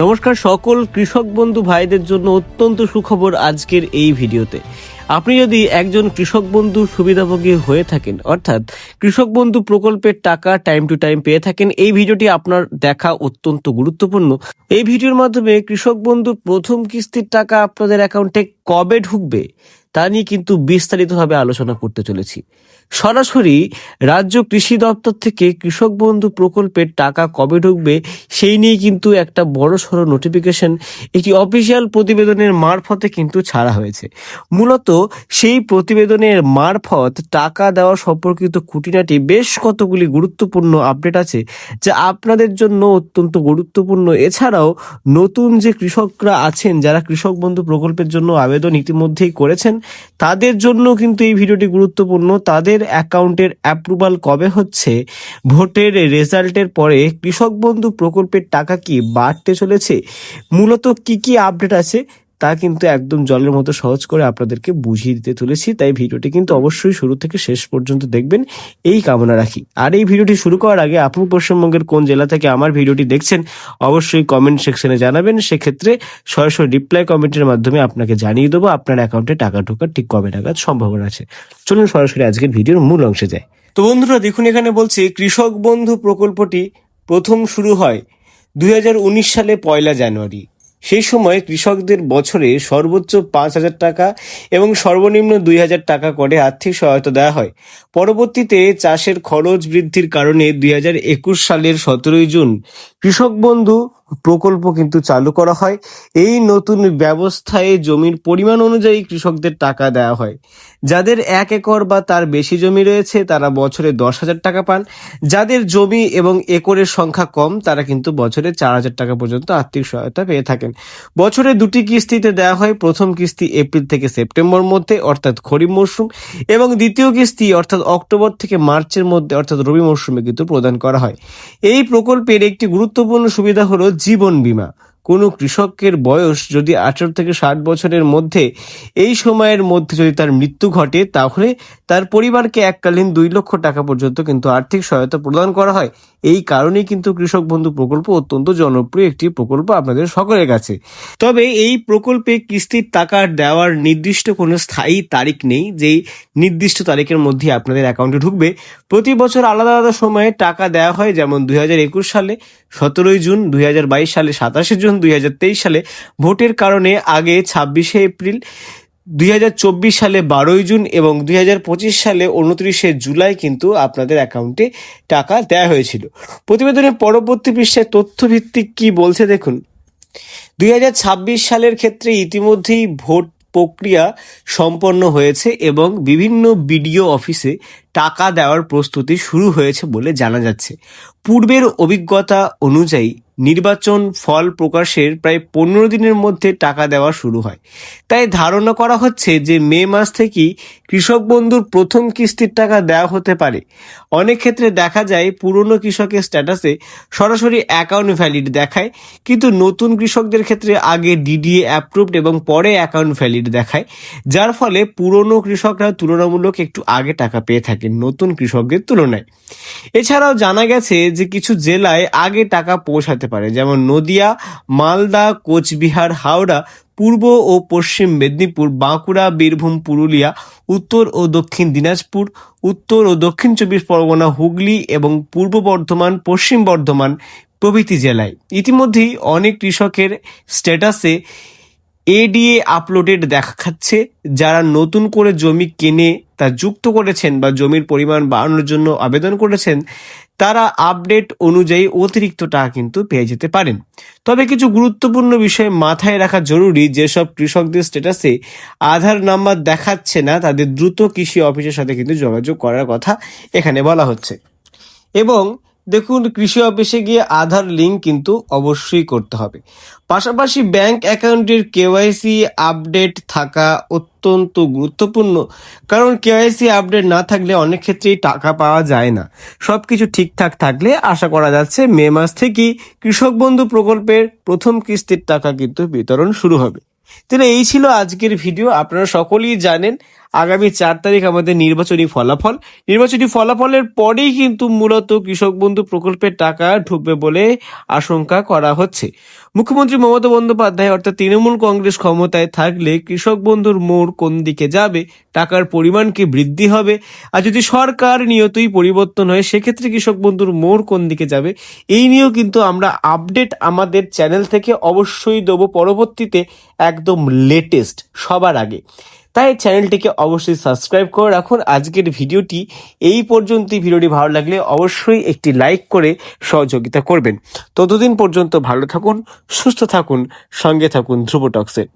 নমস্কার সকল কৃষক বন্ধু ভাইদের জন্য অত্যন্ত সুখবর আজকের এই ভিডিওতে। আপনি যদি একজন কৃষক বন্ধুর সুবিধাভোগী হয়ে থাকেন, অর্থাৎ কৃষক বন্ধু প্রকল্পের টাকা টাইম টু টাইম পেয়ে থাকেন, এই ভিডিওটি আপনার দেখা অত্যন্ত গুরুত্বপূর্ণ। এই ভিডিওর মাধ্যমে কৃষক বন্ধুর প্রথম কিস্তির টাকা আপনাদের অ্যাকাউন্টে কবে ঢুকবে তা নিয়ে কিন্তু বিস্তারিতভাবে আলোচনা করতে চলেছি। সরাসরি রাজ্য কৃষি দপ্তর থেকে কৃষক বন্ধু প্রকল্পের টাকা কবে ঢুকবে সেই নিয়ে কিন্তু একটা বড় সড়ো নোটিফিকেশন একটি অফিসিয়াল প্রতিবেদনের মারফতে কিন্তু ছাড়া হয়েছে। মূলত সেই প্রতিবেদনের মারফত টাকা দেওয়া সম্পর্কিত খুঁটিনাটি বেশ কতগুলি গুরুত্বপূর্ণ আপডেট আছে যা আপনাদের জন্য অত্যন্ত গুরুত্বপূর্ণ। এছাড়াও নতুন যে কৃষকরা আছেন যারা কৃষক বন্ধু প্রকল্পের জন্য আবেদন ইতিমধ্যেই করেছেন তাদের জন্য কিন্তু এই ভিডিওটি গুরুত্বপূর্ণ। তাদের অ্যাকাউন্টের অ্যাপ্রুভাল কবে হচ্ছে, ভোটের রেজাল্টের পরে কৃষক বন্ধু প্রকল্পের টাকা কি বাড়তে চলেছে, মূলত কি কি আপডেট আছে তা কিন্তু একদম জলের মতো সহজ করে আপনাদেরকে বুঝিয়ে দিতে চলেছি। তাই ভিডিওটি কিন্তু অবশ্যই শুরু থেকে শেষ পর্যন্ত দেখবেন এই কামনা রাখি। আর এই ভিডিওটি শুরু করার আগে আপনি পশ্চিমবঙ্গের কোন জেলা থেকে আমার ভিডিওটি দেখছেন অবশ্যই কমেন্ট সেকশনে জানাবেন। সেক্ষেত্রে সরাসরি রিপ্লাই কমেন্টের মাধ্যমে আপনাকে জানিয়ে দেবো আপনার অ্যাকাউন্টে টাকা ঢোকার ঠিক কবে নাগাদ সম্ভাবনা আছে। চলুন সরাসরি আজকের ভিডিওর মূল অংশে যায়। তো বন্ধুরা দেখুন, এখানে বলছি কৃষক বন্ধু প্রকল্পটি প্রথম শুরু হয় 2019 সালে 1 জানুয়ারি। সেই সময় কৃষকদের বছরে সর্বোচ্চ 5,000 টাকা এবং সর্বনিম্ন 2,000 টাকা করে আর্থিক সহায়তা দেওয়া হয়। পরবর্তীতে চাষের খরচ বৃদ্ধির কারণে 2021 সালের 17 জুন কৃষক বন্ধু প্রকল্প কিন্তু চালু করা হয়। এই নতুন ব্যবস্থায় জমির পরিমাণ অনুযায়ী কৃষকদের টাকা দেওয়া হয়। যাদের 1 একর বা তার বেশি জমি রয়েছে তারা বছরে 10,000 টাকা পান। যাদের জমি এবং একরের সংখ্যা কম তারা কিন্তু বছরে 4,000 টাকা পর্যন্ত আর্থিক সহায়তা পেয়ে থাকেন। বছরে 2টি কিস্তিতে দেওয়া হয়। প্রথম কিস্তি এপ্রিল থেকে সেপ্টেম্বর মধ্যে অর্থাৎ খরিফ মরশুম, এবং দ্বিতীয় কিস্তি অর্থাৎ অক্টোবর থেকে মার্চের মধ্যে অর্থাৎ রবি মরশুমে কিন্তু প্রদান করা হয়। এই প্রকল্পের একটি গুরুত্বপূর্ণ সুবিধা হলো জীবন বীমা। কোনো কৃষকের বয়স যদি 18 থেকে 60 বছরের মধ্যে এই সময়ের মধ্যে যদি তার মৃত্যু ঘটে তাহলে তার পরিবারকে এককালীন 2 লক্ষ টাকা পর্যন্ত কিন্তু আর্থিক সহায়তা প্রদান করা হয়। এই কারণেই কিন্তু কৃষক বন্ধু প্রকল্প অত্যন্ত জনপ্রিয় একটি প্রকল্প আপনাদের সকলের কাছে। তবে এই প্রকল্পে কিস্তির টাকা দেওয়ার নির্দিষ্ট কোনো স্থায়ী তারিখ নেই, যেই নির্দিষ্ট তারিখের মধ্যে আপনাদের অ্যাকাউন্টে ঢুকবে। প্রতি বছর আলাদা আলাদা সময়ে টাকা দেওয়া হয়, যেমন 2021 সালে 17 জুন, 2022 সালে 27 জুন, 2023 সালে ভোটের কারণে আগে 26 এপ্রিল, 2024 সালে 12 জুন এবং 2025 সালে 29 জুলাই কিন্তু আপনাদের অ্যাকাউন্টে টাকা দেওয়া হয়েছিল। প্রতিবেদনের পরবর্তী পৃষ্ঠায় তথ্যভিত্তিক কি বলছে দেখুন। 2026 সালের ক্ষেত্রে ইতিমধ্যেই ভোট প্রক্রিয়া সম্পন্ন হয়েছে এবং বিভিন্ন বিডিও অফিসে টাকা দেওয়ার প্রস্তুতি শুরু হয়েছে বলে জানা যাচ্ছে। পূর্বের অভিজ্ঞতা অনুযায়ী নির্বাচন ফল প্রকাশের প্রায় 15 দিনের মধ্যে টাকা দেওয়া শুরু হয়। তাই ধারণা করা হচ্ছে যে মে মাস থেকেই কৃষক বন্ধুর প্রথম কিস্তির টাকা দেওয়া হতে পারে। অনেক ক্ষেত্রে দেখা যায় পুরনো কৃষকের স্ট্যাটাসে সরাসরি অ্যাকাউন্ট ভ্যালিড দেখায়, কিন্তু নতুন কৃষকদের ক্ষেত্রে আগে ডিডিএ অ্যাপ্রুভড এবং পরে অ্যাকাউন্ট ভ্যালিড দেখায়, যার ফলে পুরনো কৃষকরা তুলনামূলক একটু আগে টাকা পেয়ে থাকেন নতুন কৃষকদের তুলনায়। এছাড়াও জানা গেছে যে কিছু জেলায় আগে টাকা পৌঁছাতে পারে, যেমন নদিয়া, মালদা, কোচবিহার, হাওড়া, পূর্ব ও পশ্চিম মেদিনীপুর, বাঁকুড়া, বীরভূম, পুরুলিয়া, উত্তর ও দক্ষিণ দিনাজপুর, উত্তর ও দক্ষিণ 24 পরগনা, হুগলি এবং পূর্ব বর্ধমান, পশ্চিম বর্ধমান প্রভৃতি জেলায়। ইতিমধ্যেই অনেক কৃষকের স্ট্যাটাসে এডিএ আপলোডেড দেখাচ্ছে। যারা নতুন করে জমি কিনে তা যুক্ত করেছেন বা জমির পরিমাণ বাড়ানোর জন্য আবেদন করেছেন তারা আপডেট অনুযায়ী অতিরিক্ত টাকা কিন্তু পেয়ে যেতে পারেন। তবে কিছু গুরুত্বপূর্ণ বিষয় মাথায় রাখা জরুরি। যেসব কৃষকদের স্ট্যাটাসে আধার নাম্বার দেখাচ্ছে না তাদের দ্রুত কৃষি অফিসের সাথে কিন্তু যোগাযোগ করার কথা এখানে বলা হচ্ছে। এবং দেখুন, কৃষি অফিসে গিয়ে আধার লিঙ্ক কিন্তু অবশ্যই করতে হবে। পাশাপাশি ব্যাংক অ্যাকাউন্টের কেওয়াইসি আপডেট থাকা অত্যন্ত গুরুত্বপূর্ণ, কারণ কেওয়াইসি আপডেট না থাকলে অনেক ক্ষেত্রেই টাকা পাওয়া যায় না। সব কিছু ঠিকঠাক থাকলে আশা করা যাচ্ছে মে মাস থেকেই কৃষক বন্ধু প্রকল্পের প্রথম কিস্তির টাকা কিন্তু বিতরণ শুরু হবে। তাহলে এই ছিল আজকের ভিডিও। আপনারা সকলেই জানেন আগামী 4 তারিখ আমাদের নির্বাচনী ফলাফলের পরেই কিন্তু মূলত কৃষক বন্ধু প্রকল্পের টাকা ঢুকবে বলে আশঙ্কা করা হচ্ছে। মুখ্যমন্ত্রী মমতা বন্দ্যোপাধ্যায় অর্থাৎ তৃণমূল কংগ্রেস ক্ষমতায় থাকলে কৃষক বন্ধুর মোড় কোন দিকে যাবে, টাকার পরিমাণ কি বৃদ্ধি হবে, আর যদি সরকার নিয়তই পরিবর্তন হয় সেক্ষেত্রে কৃষক বন্ধুর মোড় কোন দিকে যাবে, এই নিয়েও কিন্তু আমরা আপডেট আমাদের চ্যানেল থেকে অবশ্যই দেবো পরবর্তীতে, একদম লেটেস্ট সবার আগে। তাই চ্যানেলটিকে অবশ্যই সাবস্ক্রাইব করে রাখুন। আজকের ভিডিওটি এই পর্যন্তই। ভিডিওটি ভালো লাগলে অবশ্যই একটি লাইক করে সহযোগিতা করবেন। ততদিন পর্যন্ত ভালো থাকুন, সুস্থ থাকুন, সঙ্গে থাকুন ধ্রুব টক্সের।